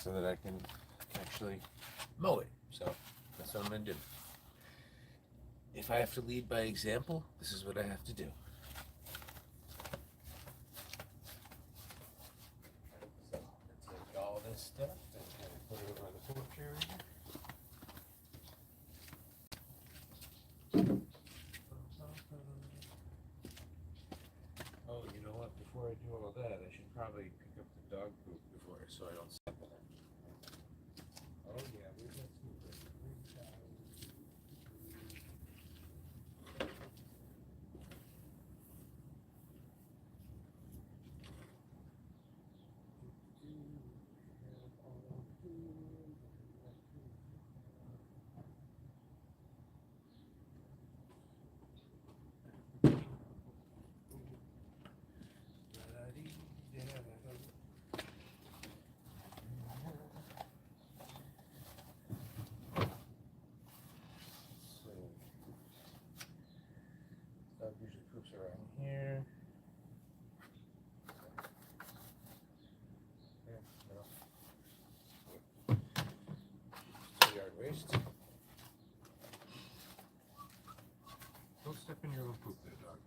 so that I can actually mow it. So that's what I'm going to do. If I have to lead by example, this is what I have to do. So let's take all this stuff and kind of put it over on the porch area. Oh, you know what? Before I do all that, I should probably pick up the dog poop so I don't step in it. Oh yeah, where's that poop? Dog usually poops around here. Still yard waste. Don't step in your own poop there, dog.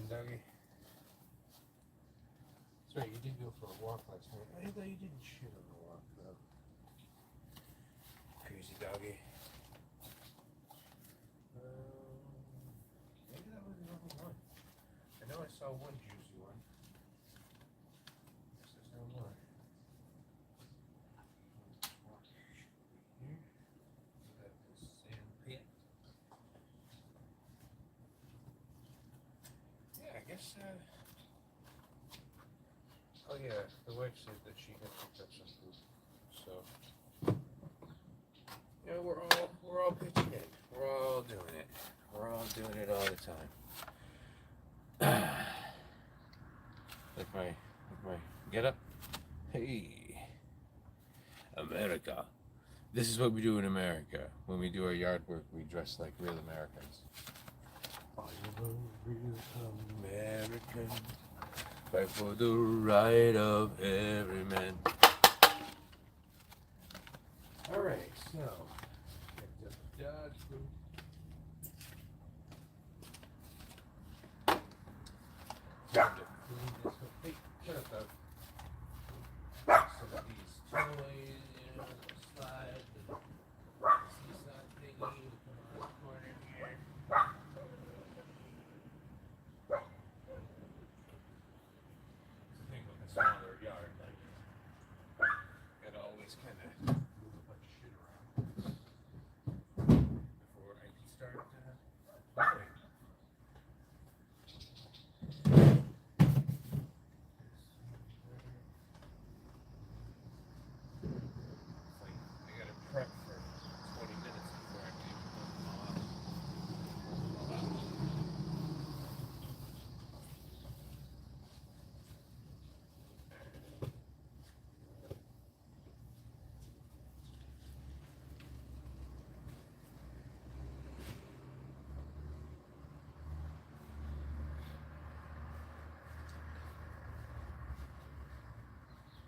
Doggy. That's right, you did go for a walk last night. I thought you didn't shit on the walk, though. Crazy doggy. Maybe that was the only one. I know I saw one juicy one. Guess there's no more. Let's walk here. Is that the sand pit? Yeah, I guess, oh yeah, the wife said that she had picked up some food. So, yeah, we're all pitching in. We're all doing it. We're all doing it all the time. Like my get up. Hey, America. This is what we do in America. When we do our yard work, we dress like real Americans. I am a real American. Fight for the right of every man. Alright, so picked up dog food. Time to clean this up. Hey, shut up, dog. Some of these toys, the slide, the seesaw thingy, come on the corner here. Smaller yard, like gotta always kind of move a bunch of shit around before I can start mowing. It's like I gotta prep for 20 minutes before I can even mow out.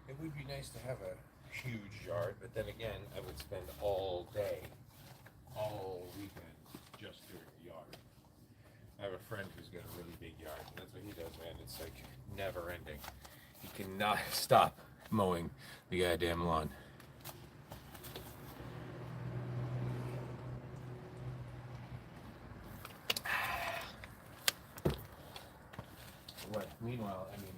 It would be nice to have a huge yard, but then again, I would spend all day, all weekend, just doing the yard. I have a friend who's got a really big yard, and that's what he does, man. It's like never ending. He cannot stop mowing the goddamn lawn. What? Meanwhile, I mean,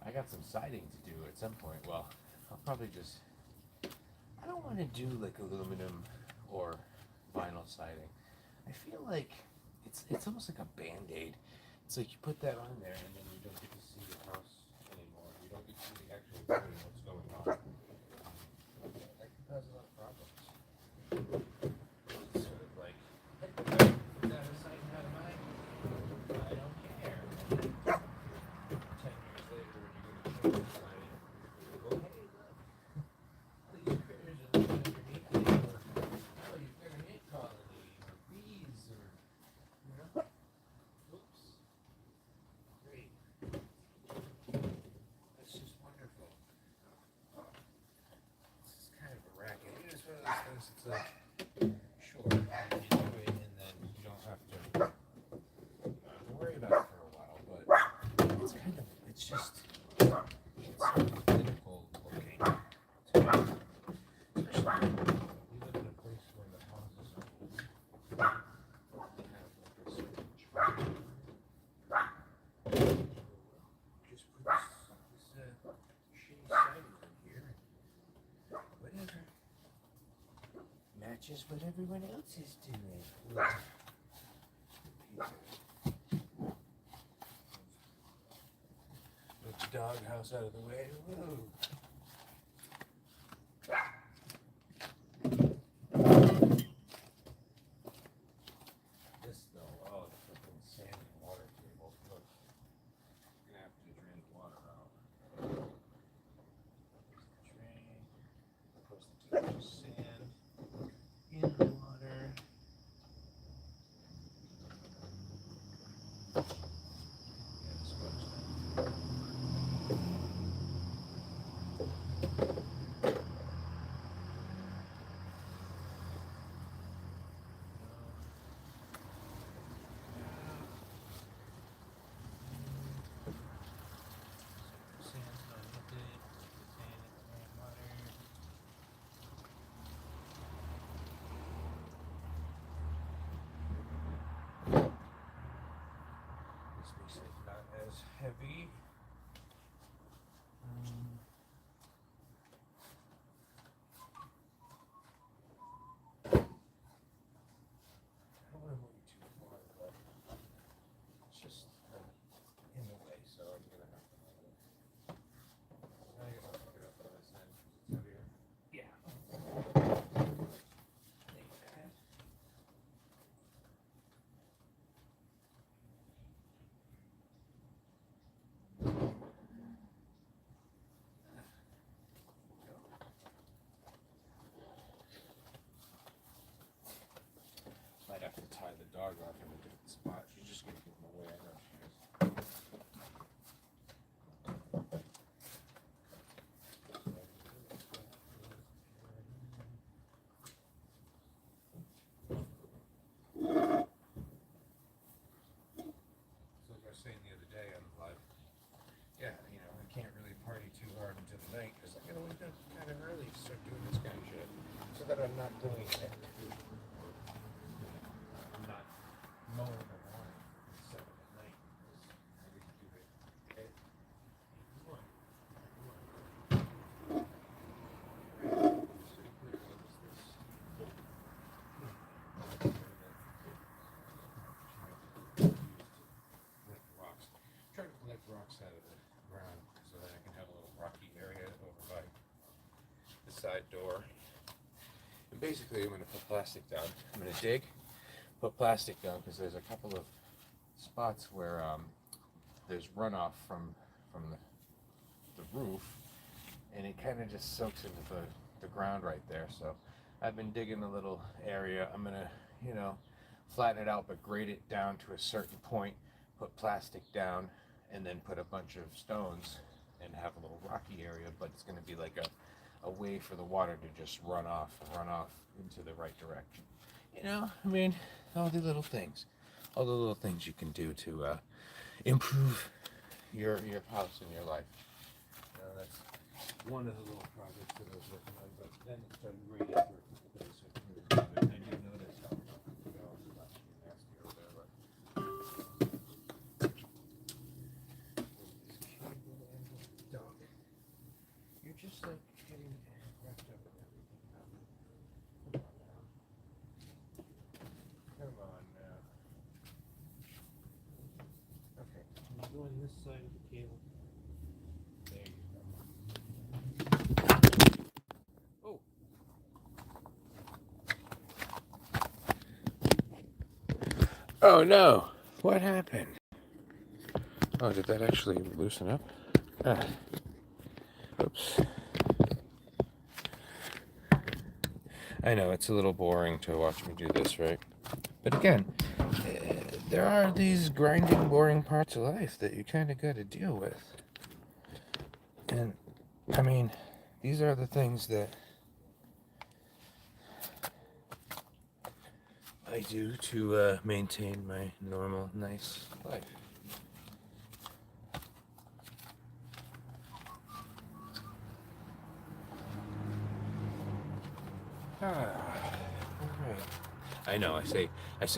I got some siding to do at some point. Well, I'll probably just, I don't want to do like aluminum or vinyl siding. I feel like it's almost like a Band-Aid. It's like you put that on there and then you don't get to see your house anymore. You don't get to see actually what's going on. That can cause a lot of problems. It's sort of like, is that a siding out of mine? I don't care. like, sure, you do it and then you don't have to worry about it for a while, but it's kind of, it's just, it's so clinical looking to me. Especially, we live in a place where the houses are old. They have like a certain tree. Just put this shitty siding in here. Whatever. Matches what everyone else is doing. Look. Move the doghouse out of the way. Whoa. This though, oh, the freaking sand and water table. Look. I'm gonna have to drain the water out. Drain. Of course, the table is sand in the water. Yeah, sponge that. Sand's not with it. Sand in the rain water. This makes it not as heavy. I don't want to move it too far, but it's just in the way, so I'm gonna have to. I guess I'll pick it up on this end because it's heavier. Yeah. Like that. Might have to tie the dog off in a different spot. She's just gonna get in the way. I know she is. So like I was saying the other day on the live, yeah, you know, I can't really party too hard into the night because I gotta wake up kind of early to start doing this kind of shit, so that I'm not doing it. I'm not mowing the lawn at 7 at night because I didn't do it at 1. Try to collect rocks out of the ground so that I can have a little rocky area over by the side door. And basically, I'm going to put plastic down. I'm going to dig, put plastic down because there's a couple of spots where there's runoff from the roof, and it kind of just soaks into the ground right there. So I've been digging a little area. I'm going to, you know, flatten it out, but grade it down to a certain point, put plastic down, and then put a bunch of stones and have a little rocky area, but it's going to be like a way for the water to just run off into the right direction. You know, I mean, all the little things you can do to improve your house and your life. You know, that's one of the little projects that I was working on, but then it started raining for a couple days, so I couldn't really do it. I did notice how the dogs are about to be nasty over there, but dog, you're just like getting wrapped up in everything. Come on now. Okay, can you go on this side of the cable? There you go. Oh. Oh no! What happened? Oh, did that actually loosen up? Ah. Oops. I know, it's a little boring to watch me do this, right? But again, there are these grinding, boring parts of life that you kind of got to deal with. And, I mean, these are the things that I do to maintain my normal, nice life. Alright. I know, I say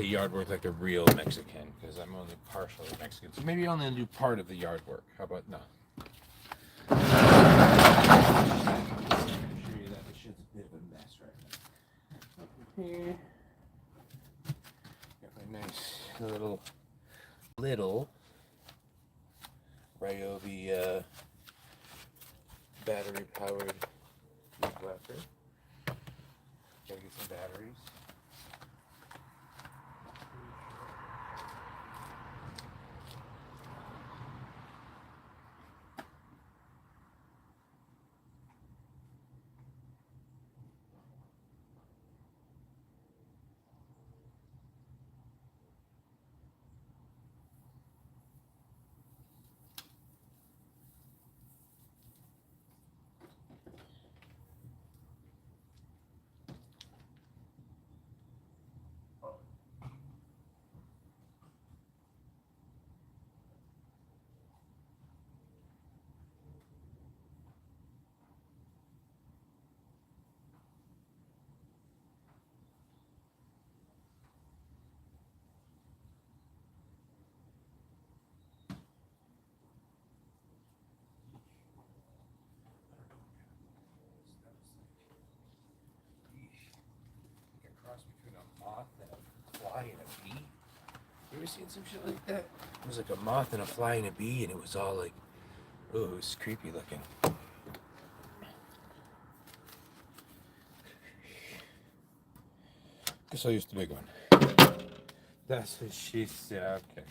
yard work like a real Mexican, because I'm only partially Mexican. So maybe I'll only do part of the yard work. How about no? I can assure you that the shit's a bit of a mess right now. Up here. Got my nice little Ryobi battery powered leaf blaster. Gotta get some batteries. Between a moth and a fly and a bee. You ever seen some shit like that? It was like a moth and a fly and a bee, and it was all like, oh, it was creepy looking. Guess I'll use the big one. That's what she said. Okay.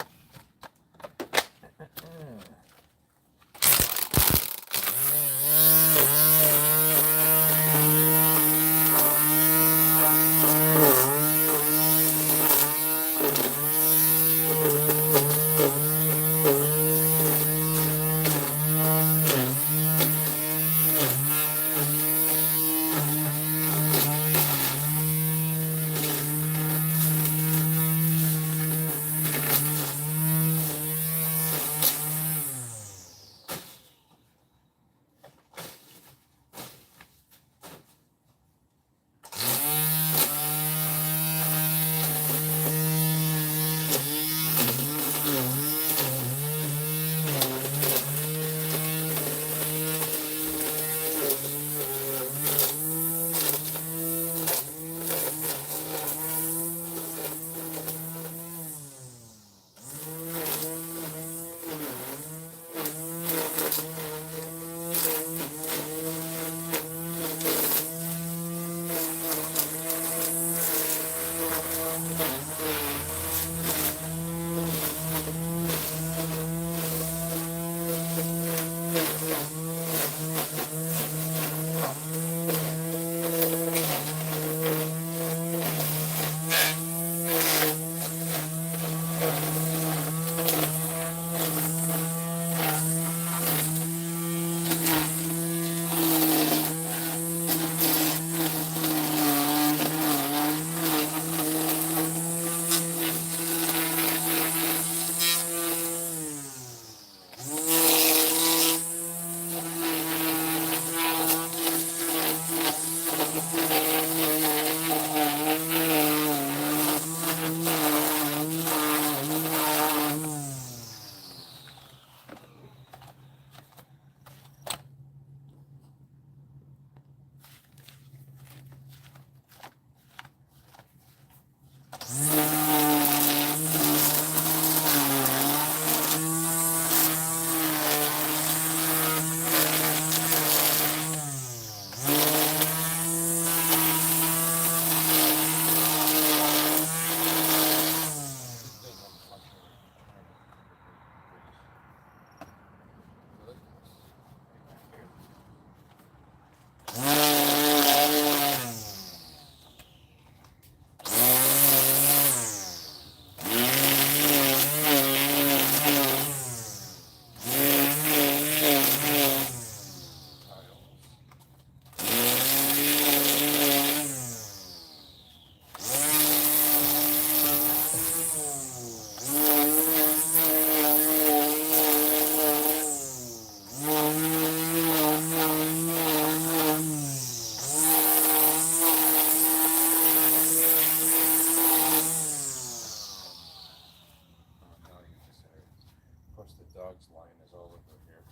dog's line is all over here.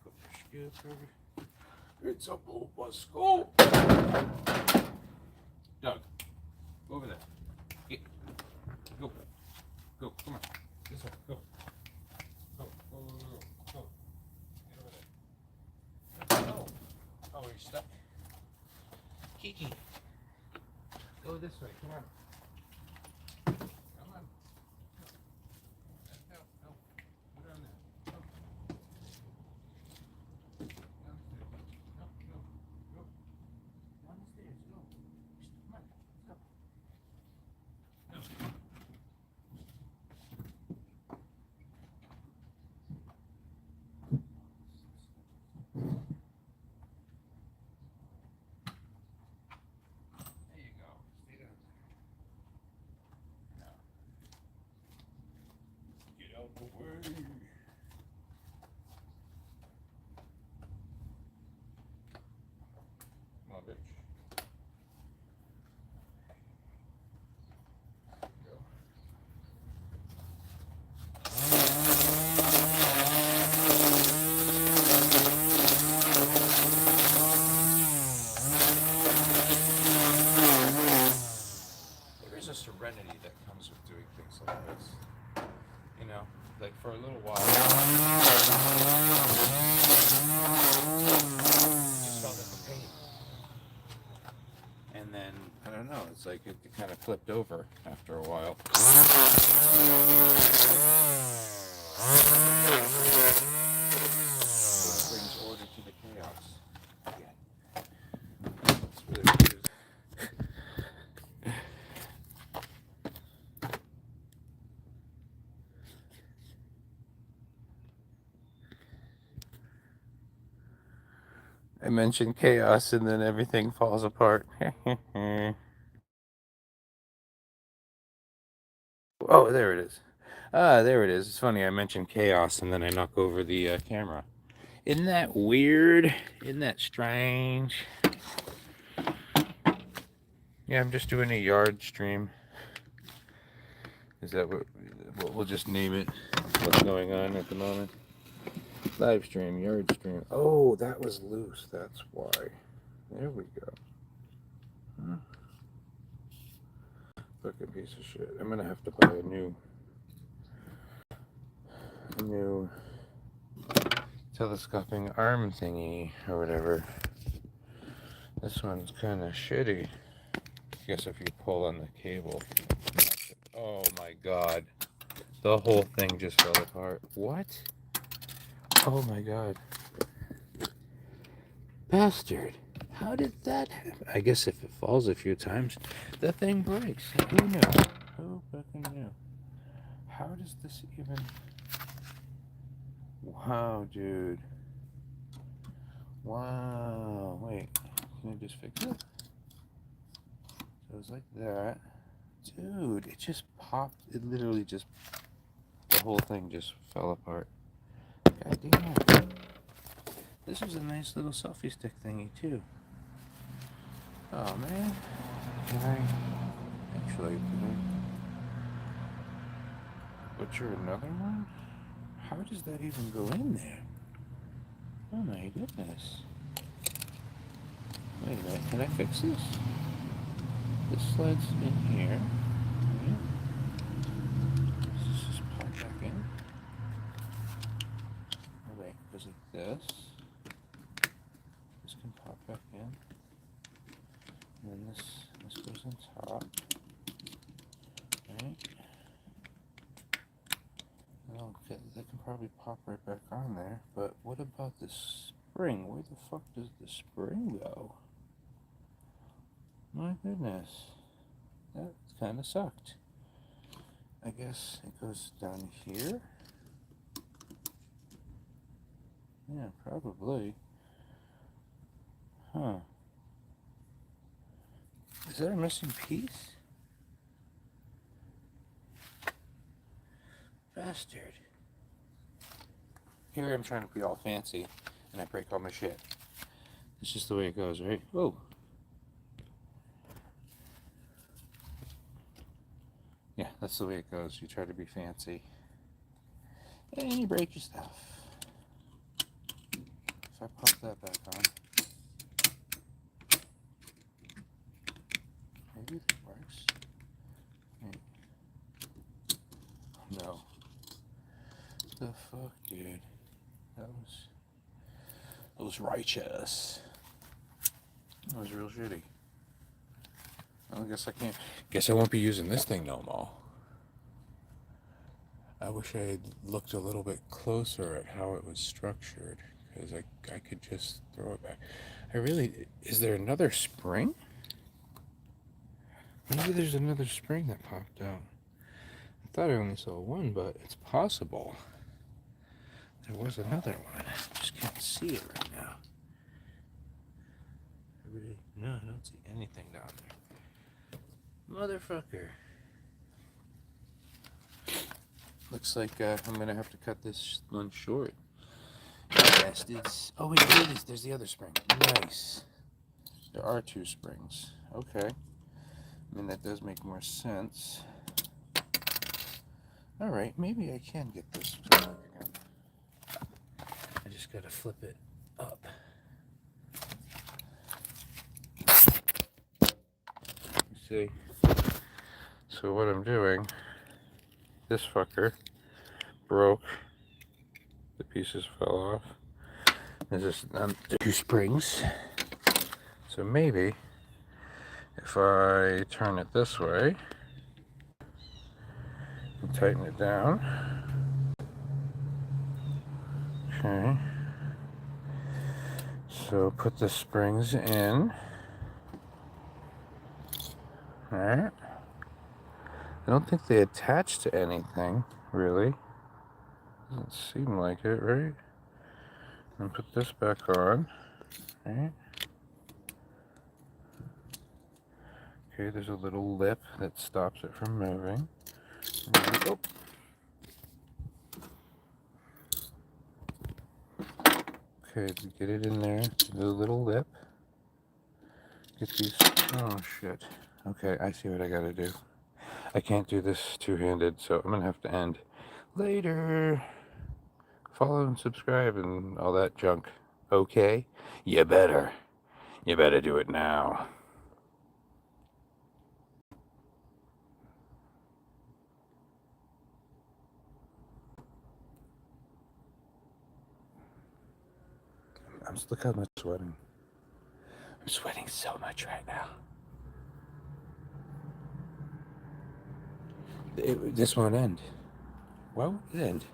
Put your scoop over. It's a blue scoop. Doug, go over there. Get. Go. Go. Come on. This way. Go. Go. Go. Go. Go. Go. Get over there. Oh. Oh, you're stuck. Kiki. Go this way. Come on. Come on. No. No. Put on there. Go. Downstairs. No. No. Go. Downstairs. Go. Come on. Let's go. No. There you go. Stay down there. Now. Get out the way. Come on, bitch. Go. There is a serenity that comes with doing things like this. You know, like for a little while. Just felt like a pain. And then, I don't know, it's like it kind of flipped over after a while. It brings order to the chaos. Yeah. It's really confusing. I mentioned chaos and then everything falls apart. Oh, there it is. There it is. It's funny, I mentioned chaos and then I knock over the camera. Isn't that weird? Isn't that strange? Yeah, I'm just doing a yard stream. Is that what we'll just name it? What's going on at the moment? Live stream, yard stream. Oh, that was loose. That's why. There we go. Huh. Fucking piece of shit. I'm gonna have to buy a new telescoping arm thingy or whatever. This one's kind of shitty. I guess if you pull on the cable. Oh my god. The whole thing just fell apart. What? Oh my god. Bastard. How did that happen? I guess if it falls a few times, the thing breaks. Who knew? Who fucking knew? How does this even... Wow, dude. Wow. Wait. Can I just fix it? So it was like that. Dude, it just popped. It literally just... The whole thing just fell apart. God damn. This was a nice little selfie stick thingy, too. Oh, man. Can I... Actually, can I... Butcher another one? How does that even go in there? Oh, my goodness. Wait a minute. Can I fix this? This slides in here. Does this just pop back in? Oh, wait. Goes like this. This can pop back in. And then this goes on top. Right? Okay, that can probably pop right back on there. But what about the spring? Where the fuck does the spring go? My goodness. That kind of sucked. I guess it goes down here. Yeah, probably. Huh. Is there a missing piece? Bastard. Here I'm trying to be all fancy, and I break all my shit. It's just the way it goes, right? Whoa. Yeah, that's That's the way it goes. You try to be fancy, and you break your stuff. If I pop that back on, maybe that works. No. The fuck, dude? That was righteous. That was real shitty. Well, I guess I can't. Guess I won't be using this thing no more. I wish I had looked a little bit closer at how it was structured, because I could just throw it back. Is there another spring? Maybe there's another spring that popped out. I thought I only saw one, but it's possible there was another one. I just can't see it right now. No, I don't see anything down there. Motherfucker. Looks like I'm gonna have to cut this one short. Bastards. Oh wait, there it is. There's the other spring. Nice. There are two springs. Okay. I mean, that does make more sense. Alright, maybe I can get this to work again. I just gotta flip it up. You see? So what I'm doing, this fucker broke. The pieces fell off. There's just two springs. So maybe if I turn it this way and tighten it down. Okay. So put the springs in. Alright. I don't think they attach to anything, really. Doesn't seem like it, right? And put this back on. Right? Okay, there's a little lip that stops it from moving. Oh. Okay, get it in there. The little lip. Get these. Oh shit. Okay, I see what I gotta do. I can't do this two-handed, so I'm gonna have to end. Later. Follow and subscribe and all that junk. Okay? You better. You better do it now. Look how much I'm sweating. I'm sweating so much right now. This won't end. Why won't it end?